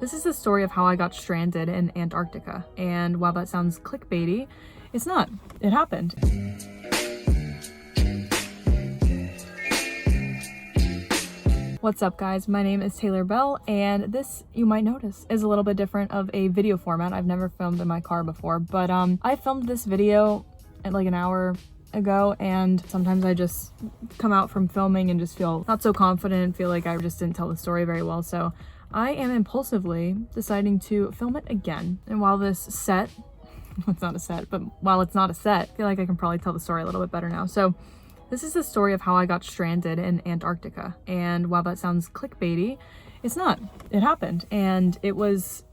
This is the story of how I got stranded in Antarctica. And while that sounds clickbaity, it's not. It happened. What's up, guys? My name is Taylor Bell, and this, you might notice, is a little bit different of a video format. I've never filmed in my car before, but I filmed this video at like an hour ago, and sometimes I just come out from filming and just feel not so confident, feel like I just didn't tell the story very well, so I am impulsively deciding to film it again. And while this set, it's not a set, but while it's not a set, I feel like I can probably tell the story a little bit better now. So this is the story of how I got stranded in Antarctica. And while that sounds clickbaity, it's not. It happened. And it was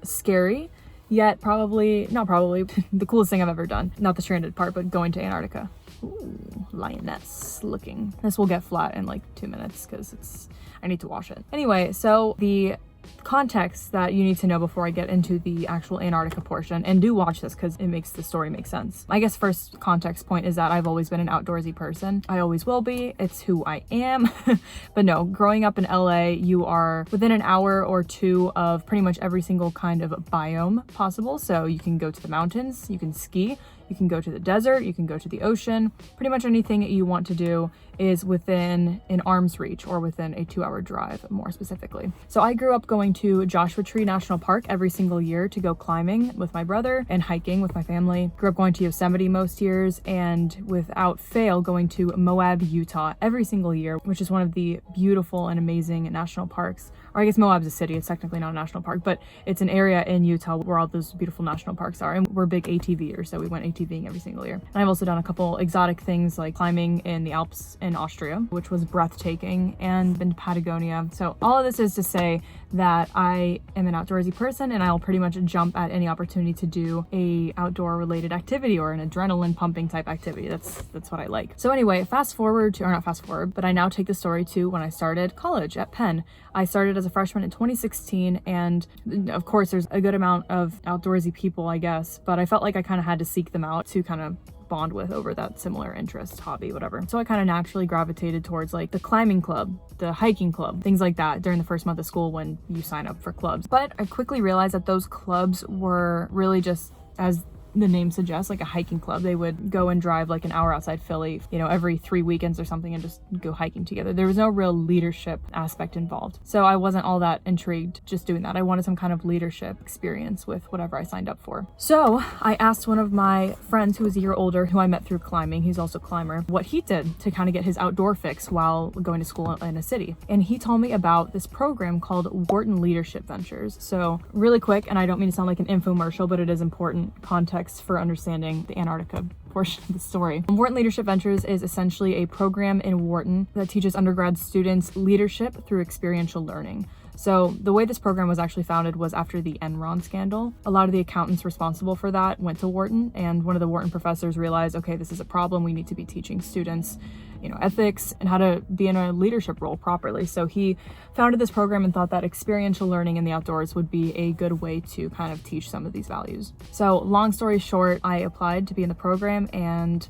scary, yet not probably, the coolest thing I've ever done. Not the stranded part, but going to Antarctica. Ooh, lioness looking. This will get flat in like 2 minutes because I need to wash it. Anyway, so the context that you need to know before I get into the actual Antarctica portion, and do watch this because it makes the story make sense. I guess first context point is that I've always been an outdoorsy person. I always will be. It's who I am. But no, growing up in LA, you are within an hour or two of pretty much every single kind of biome possible. So you can go to the mountains, you can ski, you can go to the desert, you can go to the ocean. Pretty much anything that you want to do is within an arm's reach, or within a 2-hour drive more specifically. So I grew up going to Joshua Tree National Park every single year to go climbing with my brother and hiking with my family. Grew up going to Yosemite most years, and without fail going to Moab, Utah every single year, which is one of the beautiful and amazing national parks. Or I guess Moab's a city, it's technically not a national park, but it's an area in Utah where all those beautiful national parks are. And we're big ATVers, so we went ATVing every single year. And I've also done a couple exotic things like climbing in the Alps in Austria, which was breathtaking, and been to Patagonia. So all of this is to say that I am an outdoorsy person, and I'll pretty much jump at any opportunity to do a outdoor related activity or an adrenaline pumping type activity. That's what I like. So anyway, fast forward to, or not fast forward, but I now take the story to when I started college at Penn. I started as a freshman in 2016, and of course there's a good amount of outdoorsy people, I guess, but I felt like I kind of had to seek them out to kind of bond with over that similar interest, hobby, whatever. So I kind of naturally gravitated towards like the climbing club, the hiking club, things like that during the first month of school when you sign up for clubs. But I quickly realized that those clubs were really just, as the name suggests, like a hiking club. They would go and drive like an hour outside Philly, every 3 weekends or something, and just go hiking together. There was no real leadership aspect involved. So I wasn't all that intrigued just doing that. I wanted some kind of leadership experience with whatever I signed up for. So I asked one of my friends who was a year older, who I met through climbing, he's also a climber, what he did to kind of get his outdoor fix while going to school in a city. And he told me about this program called Wharton Leadership Ventures. So really quick, and I don't mean to sound like an infomercial, but it is important context for understanding the Antarctica portion of the story. Wharton Leadership Ventures is essentially a program in Wharton that teaches undergrad students leadership through experiential learning. So the way this program was actually founded was after the Enron scandal. A lot of the accountants responsible for that went to Wharton, and one of the Wharton professors realized, okay, this is a problem. We need to be teaching students, ethics and how to be in a leadership role properly. So he founded this program and thought that experiential learning in the outdoors would be a good way to kind of teach some of these values. So long story short, I applied to be in the program, and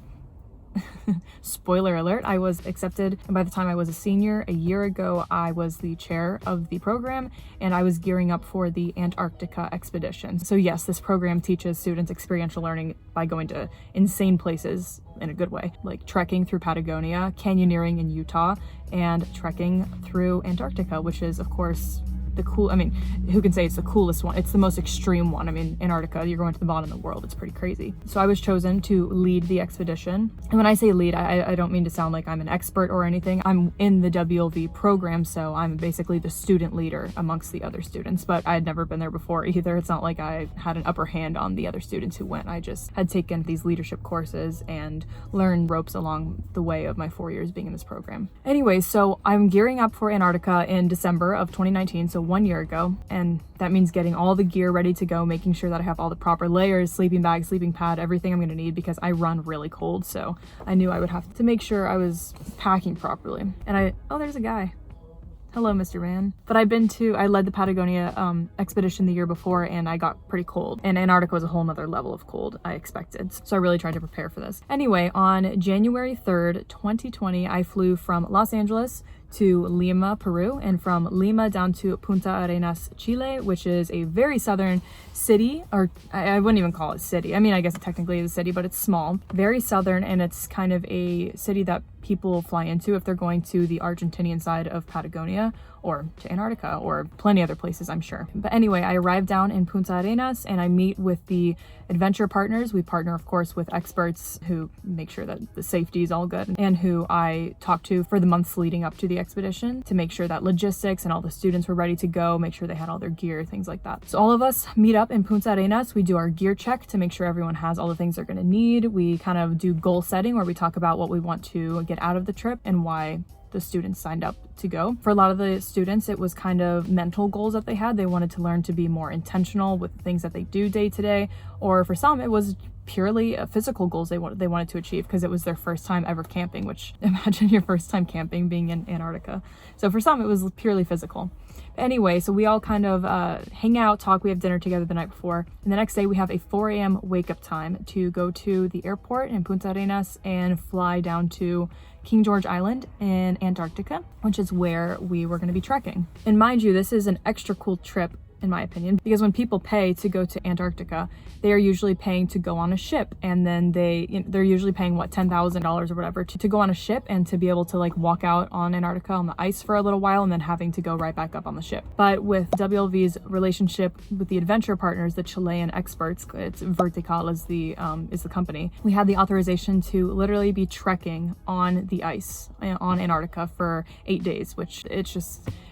spoiler alert, I was accepted. And by the time I was a senior, a year ago, I was the chair of the program, and I was gearing up for the Antarctica expedition. So yes, this program teaches students experiential learning by going to insane places in a good way, like trekking through Patagonia, canyoneering in Utah, and trekking through Antarctica, which is of course who can say it's the coolest one? It's the most extreme one. Antarctica, you're going to the bottom of the world. It's pretty crazy. So I was chosen to lead the expedition. And when I say lead, I don't mean to sound like I'm an expert or anything. I'm in the WLV program, so I'm basically the student leader amongst the other students, but I had never been there before either. It's not like I had an upper hand on the other students who went. I just had taken these leadership courses and learned ropes along the way of my 4 years being in this program. Anyway, so I'm gearing up for Antarctica in December of 2019, so 1 year ago, and that means getting all the gear ready to go, making sure that I have all the proper layers, sleeping bag, sleeping pad, everything I'm going to need, because I run really cold, so I knew I would have to make sure I was packing properly. And oh, there's a guy. Hello, Mr. Man. But I led the Patagonia expedition the year before, and I got pretty cold. And Antarctica was a whole nother level of cold, I expected. So I really tried to prepare for this. Anyway, on January 3rd, 2020, I flew from Los Angeles to Lima, Peru, and from Lima down to Punta Arenas, Chile, which is a very southern city, or I wouldn't even call it city. I mean, I guess technically it's a city, but it's small, very southern, and it's kind of a city that people fly into if they're going to the Argentinian side of Patagonia or to Antarctica or plenty other places, I'm sure. But anyway, I arrived down in Punta Arenas and I meet with the adventure partners. We partner, of course, with experts who make sure that the safety is all good and who I talked to for the months leading up to the expedition to make sure that logistics and all the students were ready to go, make sure they had all their gear, things like that. So all of us meet up in Punta Arenas. We do our gear check to make sure everyone has all the things they're going to need. We kind of do goal setting where we talk about what we want to get out of the trip and why the students signed up to go. For a lot of the students, it was kind of mental goals that they had. They wanted to learn to be more intentional with the things that they do day to day, or for some, it was purely physical goals they wanted to achieve because it was their first time ever camping, which imagine your first time camping being in Antarctica. So for some, it was purely physical. Anyway, so we all kind of hang out, talk. We have dinner together the night before. And the next day we have a 4 a.m. wake up time to go to the airport in Punta Arenas and fly down to King George Island in Antarctica, which is where we were going to be trekking. And mind you, this is an extra cool trip in my opinion, because when people pay to go to Antarctica, they are usually paying to go on a ship, and then they're usually paying what, $10,000 or whatever to go on a ship and to be able to like walk out on Antarctica on the ice for a little while and then having to go right back up on the ship. But with WLV's relationship with the adventure partners, the Chilean experts, it's Vertical is the company, we had the authorization to literally be trekking on the ice on Antarctica for 8 days, which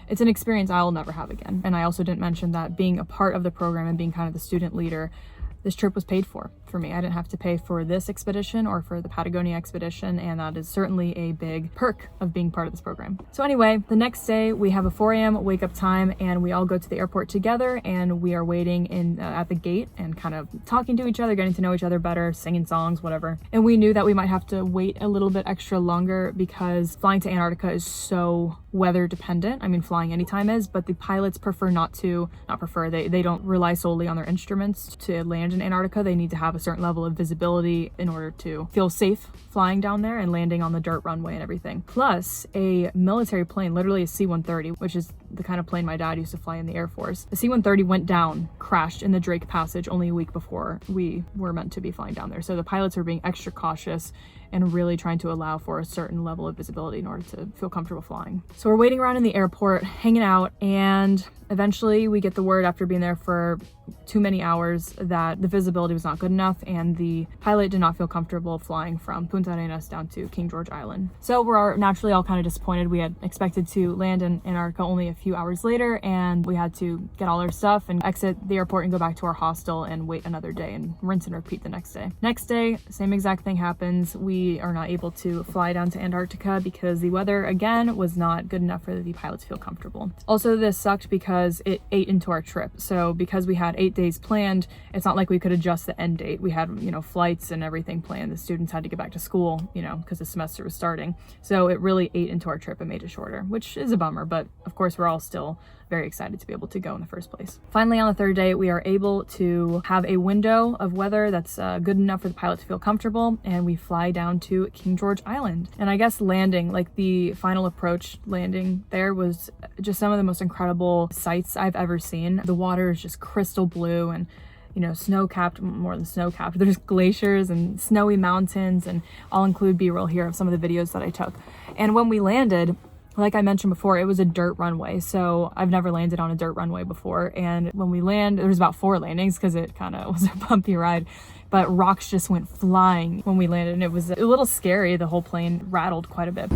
it's an experience I'll never have again. And I also didn't mention that being a part of the program and being kind of the student leader, this trip was paid for me. I didn't have to pay for this expedition or for the Patagonia expedition, and that is certainly a big perk of being part of this program. So anyway, the next day we have a 4 a.m. wake up time and we all go to the airport together, and we are waiting at the gate and kind of talking to each other, getting to know each other better, singing songs, whatever. And we knew that we might have to wait a little bit extra longer because flying to Antarctica is so weather dependent. I mean, flying anytime is, but the pilots they don't rely solely on their instruments to land in Antarctica. They need to have a certain level of visibility in order to feel safe flying down there and landing on the dirt runway and everything. Plus, a military plane, literally a C-130, which is the kind of plane my dad used to fly in the Air Force. The C-130 went down, crashed in the Drake Passage only a week before we were meant to be flying down there. So the pilots were being extra cautious and really trying to allow for a certain level of visibility in order to feel comfortable flying. So we're waiting around in the airport, hanging out, and eventually we get the word after being there for too many hours that the visibility was not good enough and the pilot did not feel comfortable flying from Punta Arenas down to King George Island. So we're naturally all kind of disappointed. We had expected to land in Antarctica only a few hours later, and we had to get all our stuff and exit the airport and go back to our hostel and wait another day and rinse and repeat the next day. Next day, same exact thing happens. We are not able to fly down to Antarctica because the weather again was not good enough for the pilots to feel comfortable. Also, this sucked because it ate into our trip. So because we had 8 days planned, it's not like we could adjust the end date. We had, flights and everything planned. The students had to get back to school, because the semester was starting. So it really ate into our trip and made it shorter, which is a bummer, but of course we're all still very excited to be able to go in the first place. Finally, on the third day, we are able to have a window of weather that's good enough for the pilot to feel comfortable, and we fly down to King George Island. And I guess landing, like the final approach landing there, was just some of the most incredible sights I've ever seen. The water is just crystal blue and snow-capped, more than snow-capped. There's glaciers and snowy mountains, and I'll include B-roll here of some of the videos that I took. And when we landed, like I mentioned before, it was a dirt runway, so I've never landed on a dirt runway before. And when we land, there was about 4 landings because it kind of was a bumpy ride, but rocks just went flying when we landed, and it was a little scary. The whole plane rattled quite a bit.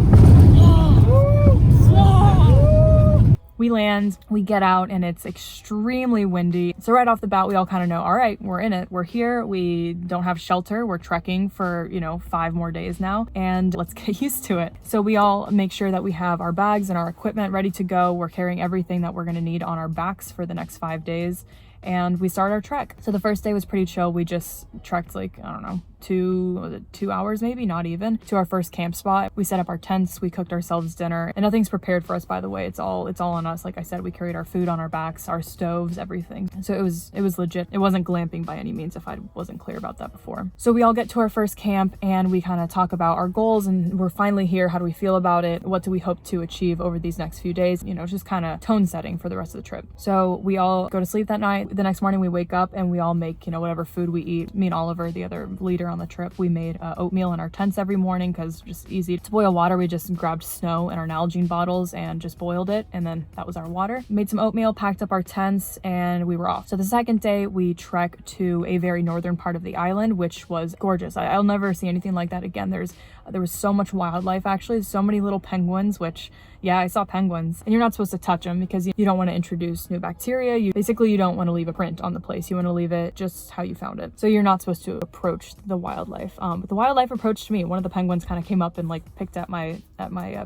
We land, we get out, and it's extremely windy. So right off the bat, we all kind of know, all right, we're in it. We're here. We don't have shelter. We're trekking for, 5 more days now, and let's get used to it. So we all make sure that we have our bags and our equipment ready to go. We're carrying everything that we're going to need on our backs for the next 5 days. And we start our trek. So the first day was pretty chill. We just trekked 2 2 hours maybe, not even, to our first camp spot. We set up our tents, we cooked ourselves dinner, and nothing's prepared for us, by the way. It's all on us. Like I said, we carried our food on our backs, our stoves, everything. So it was legit. It wasn't glamping by any means, if I wasn't clear about that before. So we all get to our first camp and we kind of talk about our goals, and we're finally here. How do we feel about it? What do we hope to achieve over these next few days? You know, just kind of tone setting for the rest of the trip. So we all go to sleep that night. The next morning we wake up and we all make, you know, whatever food we eat. Me and Oliver, the other leader on the trip, we made oatmeal in our tents every morning because just easy to boil water. We just grabbed snow in our Nalgene bottles and just boiled it, and then that was our water. Made some oatmeal, packed up our tents, and we were off. So the second day we trek to a very northern part of the island, which was gorgeous. I'll never see anything like that again. There was so much wildlife, actually, so many little penguins, which, yeah, I saw penguins. And you're not supposed to touch them because you don't want to introduce new bacteria. You don't want to leave a print on the place. You want to leave it just how you found it. So you're not supposed to approach the wildlife. But the wildlife approached me. One of the penguins kind of came up and like picked at my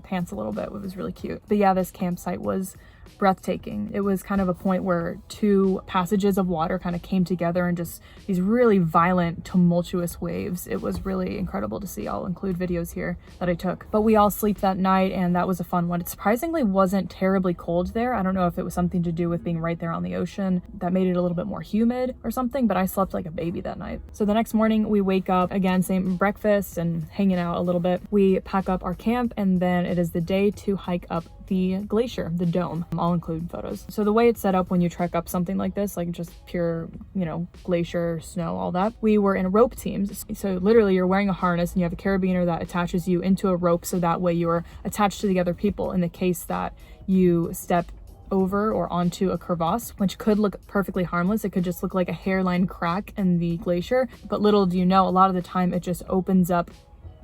pants a little bit. It was really cute. But yeah, this campsite was breathtaking. It was kind of a point where two passages of water kind of came together and just these really violent, tumultuous waves. It was really incredible to see. I'll include videos here that I took. But we all sleep that night, and that was a fun one. It surprisingly wasn't terribly cold there. I don't know if it was something to do with being right there on the ocean that made it a little bit more humid or something, but I slept like a baby that night. So the next morning we wake up, again, same breakfast and hanging out a little bit. We pack up our camp, and then it is the day to hike up the glacier, the dome. I'll include photos. So the way it's set up when you trek up something like this, like just pure, you know, glacier, snow, all that, we were in rope teams. So literally you're wearing a harness and you have a carabiner that attaches you into a rope, so that way you're attached to the other people in the case that you step over or onto a crevasse, which could look perfectly harmless. It could just look like a hairline crack in the glacier, but little do you know, a lot of the time it just opens up,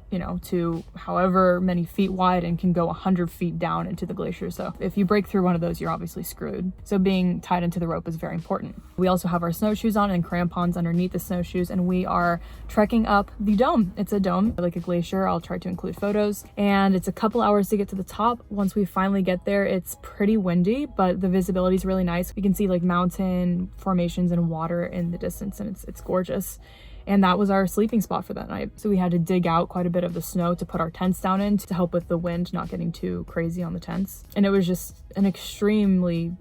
you know, to however many feet wide and can go 100 feet down into the glacier. So if you break through one of those, you're obviously screwed. So being tied into the rope is very important. We also have our snowshoes on and crampons underneath the snowshoes, and we are trekking up the dome. It's a dome, like a glacier. I'll try to include photos. And it's a couple hours to get to the top. Once we finally get there, it's pretty windy, but the visibility is really nice. We can see like mountain formations and water in the distance, and it's gorgeous. And that was our sleeping spot for that night. So we had to dig out quite a bit of the snow to put our tents down in to help with the wind not getting too crazy on the tents. And it was just an extremely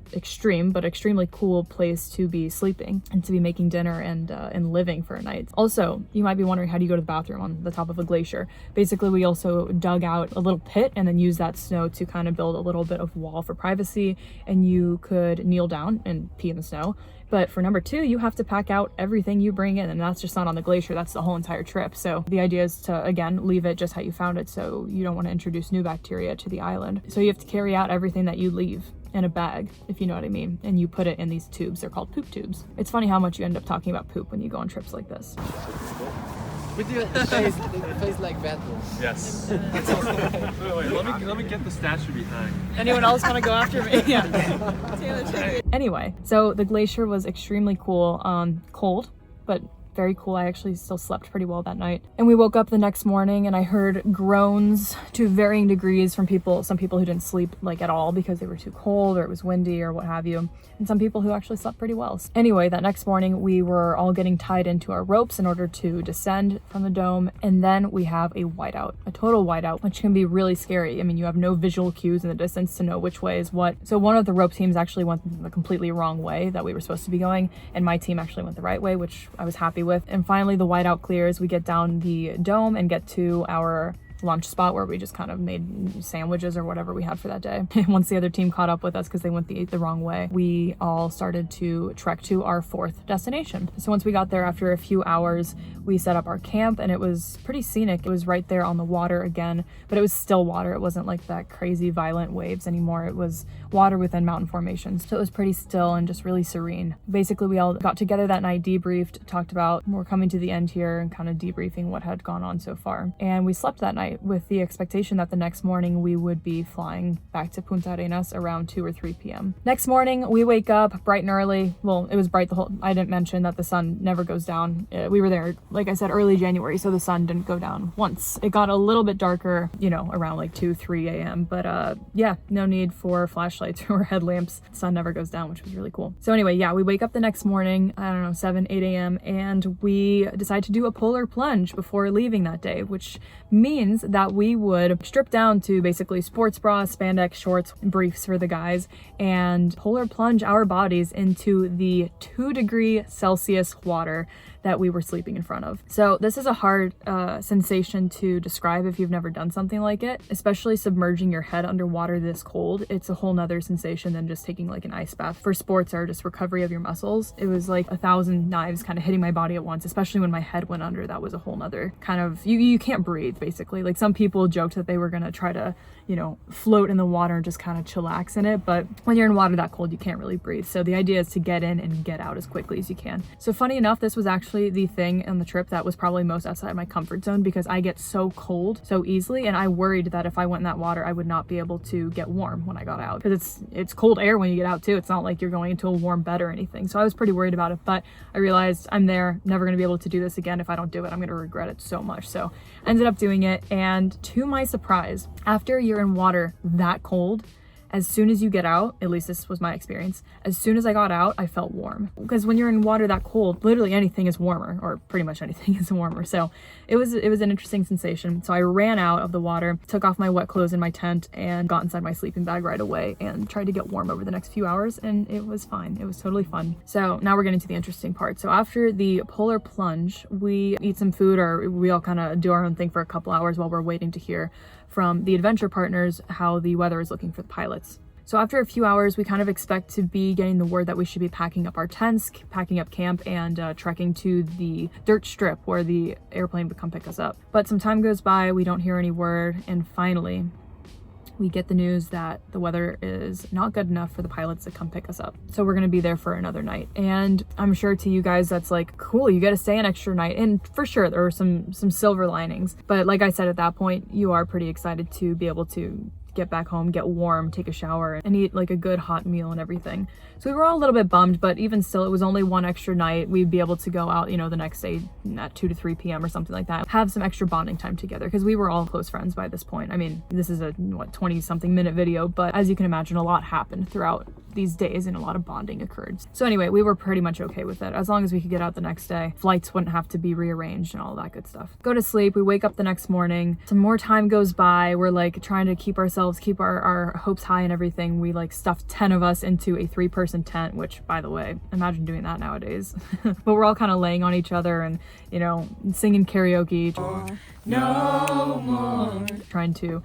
cool place to be sleeping and to be making dinner and living for a night. Also, you might be wondering, how do you go to the bathroom on the top of a glacier? Basically, we also dug out a little pit and then used that snow to kind of build a little bit of wall for privacy, and you could kneel down and pee in the snow. But for number 2, you have to pack out everything you bring in, and that's just not on the glacier, that's the whole entire trip. So the idea is to, again, leave it just how you found it, so you don't want to introduce new bacteria to the island. So you have to carry out everything that you leave in a bag, if you know what I mean, and you put it in these tubes. They're called poop tubes. It's funny how much you end up talking about poop when you go on trips like this. With your face like that. Yes. Wait, let me get the statue behind. Anyone else want to go after me? Yeah. Taylor. Anyway, so the glacier was extremely cool. Cold, but very cool. I actually still slept pretty well that night. And we woke up the next morning and I heard groans to varying degrees from some people who didn't sleep like at all because they were too cold or it was windy or what have you. And some people who actually slept pretty well. Anyway, that next morning we were all getting tied into our ropes in order to descend from the dome. And then we have a whiteout, a total whiteout, which can be really scary. I mean, you have no visual cues in the distance to know which way is what. So one of the rope teams actually went the completely wrong way that we were supposed to be going. And my team actually went the right way, which I was happy with. And finally the whiteout clears. We get down the dome and get to our lunch spot where we just kind of made sandwiches or whatever we had for that day. And once the other team caught up with us because they went the wrong way, we all started to trek to our 4th destination. So once we got there, after a few hours, we set up our camp and it was pretty scenic. It was right there on the water again, but it was still water. It wasn't like that crazy violent waves anymore. It was water within mountain formations. So it was pretty still and just really serene. Basically, we all got together that night, debriefed, talked about we're coming to the end here and kind of debriefing what had gone on so far. And we slept that night. night with the expectation that the next morning we would be flying back to Punta Arenas around 2 or 3 p.m. Next morning, we wake up bright and early. Well, it was bright I didn't mention that the sun never goes down. We were there, like I said, early January, so the sun didn't go down once. It got a little bit darker, you know, around like 2, 3 a.m. But yeah, no need for flashlights or headlamps. The sun never goes down, which was really cool. So anyway, yeah, we wake up the next morning, I don't know, 7, 8 a.m. and we decide to do a polar plunge before leaving that day, which means that we would strip down to basically sports bras, spandex shorts, briefs for the guys, and polar plunge our bodies into the 2 degree Celsius water that we were sleeping in front of. So this is a hard sensation to describe if you've never done something like it, especially submerging your head underwater this cold. It's a whole nother sensation than just taking like an ice bath. For sports or just recovery of your muscles, it was like 1,000 knives kind of hitting my body at once, especially when my head went under. That was a whole nother kind of, you can't breathe basically. Like some people joked that they were gonna try to, you know, float in the water and just kind of chillax in it, but when you're in water that cold, you can't really breathe. So the idea is to get in and get out as quickly as you can. So funny enough, this was actually the thing on the trip that was probably most outside my comfort zone, because I get so cold so easily, and I worried that if I went in that water I would not be able to get warm when I got out, because it's cold air when you get out too. It's not like you're going into a warm bed or anything. So I was pretty worried about it, but I realized I'm there, never going to be able to do this again. If I don't do it, I'm going to regret it so much. So I ended up doing it, and to my surprise, after you're in water that cold, as soon as you get out, at least this was my experience, as soon as I got out, I felt warm. Because when you're in water that cold, literally anything is warmer, or pretty much anything is warmer. So it was an interesting sensation. So I ran out of the water, took off my wet clothes in my tent, and got inside my sleeping bag right away and tried to get warm over the next few hours, and it was fine. It was totally fun. So now we're getting to the interesting part. So after the polar plunge, we eat some food, or we all kind of do our own thing for a couple hours while we're waiting to hear from the adventure partners how the weather is looking for the pilots. So after a few hours, we kind of expect to be getting the word that we should be packing up our tents, packing up camp, and trekking to the dirt strip where the airplane would come pick us up. But some time goes by, we don't hear any word, and finally we get the news that the weather is not good enough for the pilots to come pick us up. So we're gonna be there for another night. And I'm sure to you guys that's like, cool, you get to stay an extra night. And for sure, there are some silver linings. But like I said, at that point, you are pretty excited to be able to get back home, get warm, take a shower, and eat like a good hot meal and everything. So we were all a little bit bummed, but even still, it was only one extra night. We'd be able to go out, you know, the next day at 2 to 3 p.m. or something like that, have some extra bonding time together, because we were all close friends by this point. I mean, this is a 20 something minute video, but as you can imagine, a lot happened throughout these days and a lot of bonding occurred. So anyway, we were pretty much okay with it. As long as we could get out the next day, flights wouldn't have to be rearranged and all that good stuff. Go to sleep, we wake up the next morning, some more time goes by, we're like trying to keep our hopes high and everything. We like stuffed 10 of us into a 3-person tent, which by the way, imagine doing that nowadays. But we're all kind of laying on each other and, you know, singing karaoke. No more. Trying to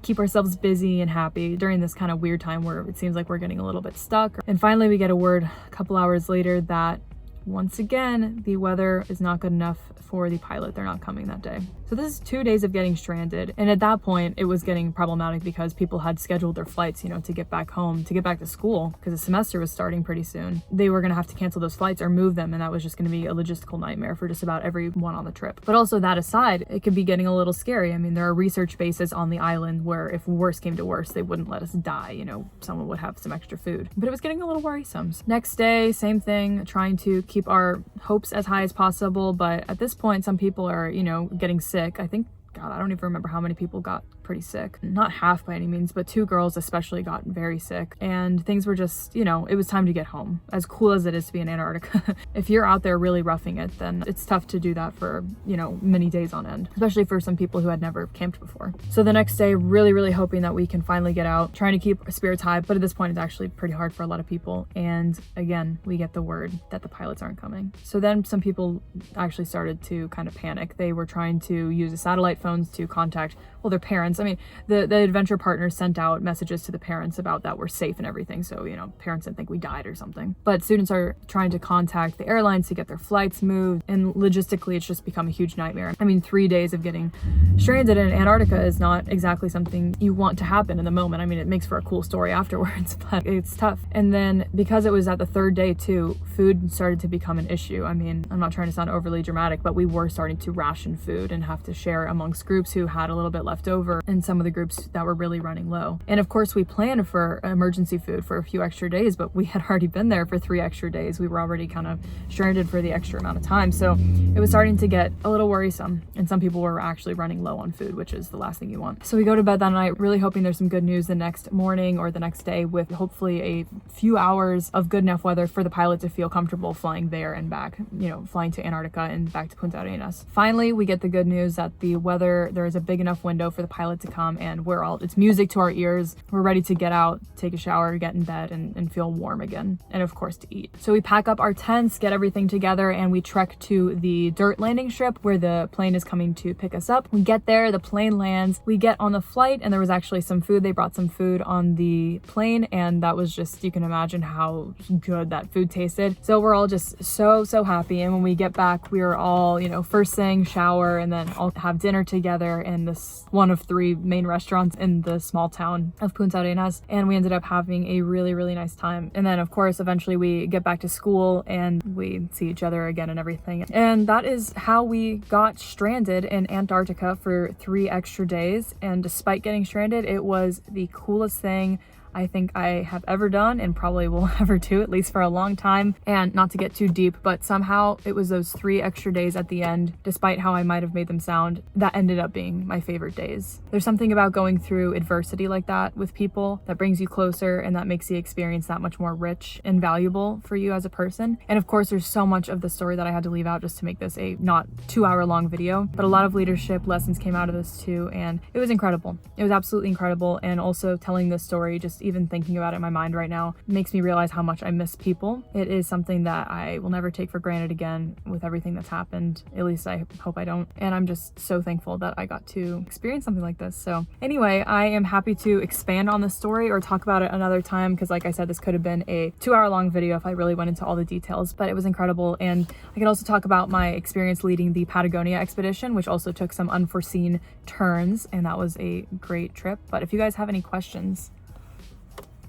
keep ourselves busy and happy during this kind of weird time where it seems like we're getting a little bit stuck. And finally we get a word a couple hours later that once again, the weather is not good enough for the pilot. They're not coming that day. So this is 2 days of getting stranded. And at that point, it was getting problematic because people had scheduled their flights, you know, to get back home, to get back to school, because the semester was starting pretty soon. They were going to have to cancel those flights or move them. And that was just going to be a logistical nightmare for just about everyone on the trip. But also that aside, it could be getting a little scary. I mean, there are research bases on the island where if worse came to worse, they wouldn't let us die. You know, someone would have some extra food. But it was getting a little worrisome. Next day, same thing, trying to keep our hopes as high as possible. But at this point, some people are, you know, getting sick. I think, God, I don't even remember how many people got pretty sick. Not half by any means, but 2 girls especially got very sick. And things were just, you know, it was time to get home. As cool as it is to be in Antarctica, if you're out there really roughing it, then it's tough to do that for, you know, many days on end, especially for some people who had never camped before. So the next day, really hoping that we can finally get out, trying to keep spirits high, but at this point it's actually pretty hard for a lot of people. And again, we get the word that the pilots aren't coming. So then some people actually started to kind of panic. They were trying to use the satellite phones to contact, well, their parents, parents, I mean, the adventure partners sent out messages to the parents about that we're safe and everything. So, you know, parents didn't think we died or something. But students are trying to contact the airlines to get their flights moved. And logistically, it's just become a huge nightmare. I mean, 3 days of getting stranded in Antarctica is not exactly something you want to happen in the moment. I mean, it makes for a cool story afterwards, but it's tough. And then because it was at the 3rd day too, food started to become an issue. I mean, I'm not trying to sound overly dramatic, but we were starting to ration food and have to share amongst groups who had a little bit left over and some of the groups that were really running low. And of course we planned for emergency food for a few extra days, but we had already been there for 3 extra days. We were already kind of stranded for the extra amount of time. So it was starting to get a little worrisome, and some people were actually running low on food, which is the last thing you want. So we go to bed that night really hoping there's some good news the next morning or the next day, with hopefully a few hours of good enough weather for the pilot to feel comfortable flying there and back, you know, flying to Antarctica and back to Punta Arenas. Finally, we get the good news that the weather, there is a big enough window for the pilot to come, and it's music to our ears. We're ready to get out, take a shower, get in bed, and feel warm again. And of course to eat. So we pack up our tents, get everything together, and we trek to the dirt landing strip where the plane is coming to pick us up. We get there, the plane lands, we get on the flight, and there was actually some food. They brought some food on the plane, and that was just, you can imagine how good that food tasted. So we're all just so happy. And when we get back, we were all, you know, first thing shower and then all have dinner together in this one of 3 main restaurants in the small town of Punta Arenas. And we ended up having a really nice time. And then of course, eventually we get back to school and we see each other again and everything. And that is how we got stranded in Antarctica for 3 extra days. And despite getting stranded, it was the coolest thing I think I have ever done and probably will ever do, at least for a long time. And not to get too deep, but somehow it was those 3 extra days at the end, despite how I might have made them sound, that ended up being my favorite days. There's something about going through adversity like that with people that brings you closer, and that makes the experience that much more rich and valuable for you as a person. And of course, there's so much of the story that I had to leave out just to make this a not 2-hour long video, but a lot of leadership lessons came out of this too, and it was incredible. It was absolutely incredible. And also telling this story, just even thinking about it in my mind right now, makes me realize how much I miss people. It is something that I will never take for granted again with everything that's happened. At least I hope I don't. And I'm just so thankful that I got to experience something like this. So anyway, I am happy to expand on this story or talk about it another time, because like I said, this could have been a 2-hour long video if I really went into all the details, but it was incredible. And I can also talk about my experience leading the Patagonia expedition, which also took some unforeseen turns, and that was a great trip. But if you guys have any questions,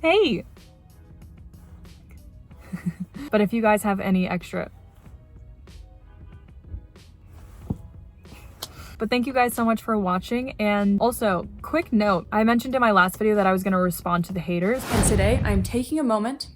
hey! But if you guys have any extra... But thank you guys so much for watching. And also, quick note, I mentioned in my last video that I was going to respond to the haters. And today I'm taking a moment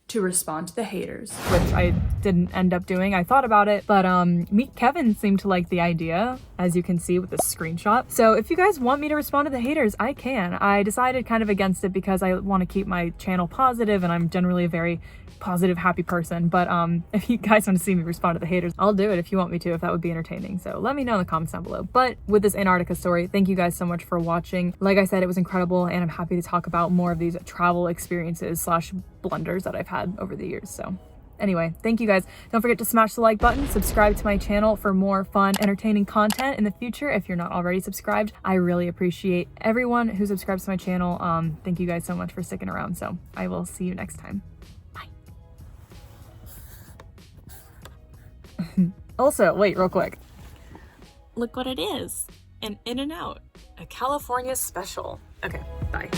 to respond to the haters, which I didn't end up doing. I thought about it, but Meet Kevin seemed to like the idea, as you can see with this screenshot. So if you guys want me to respond to the haters, I can. I decided kind of against it because I want to keep my channel positive, and I'm generally a very positive, happy person. But if you guys want to see me respond to the haters, I'll do it if you want me to, if that would be entertaining. So let me know in the comments down below. But with this Antarctica story, thank you guys so much for watching. Like I said, it was incredible, and I'm happy to talk about more of these travel experiences slash blunders that I've had over the years. So anyway, thank you guys. Don't forget to smash the like button, subscribe to my channel for more fun, entertaining content in the future if you're not already subscribed. I really appreciate everyone who subscribes to my channel. Thank you guys so much for sticking around. So I will see you next time. Bye. Also, wait, real quick. Look what it is. An In-N-Out. A California special. Okay, bye.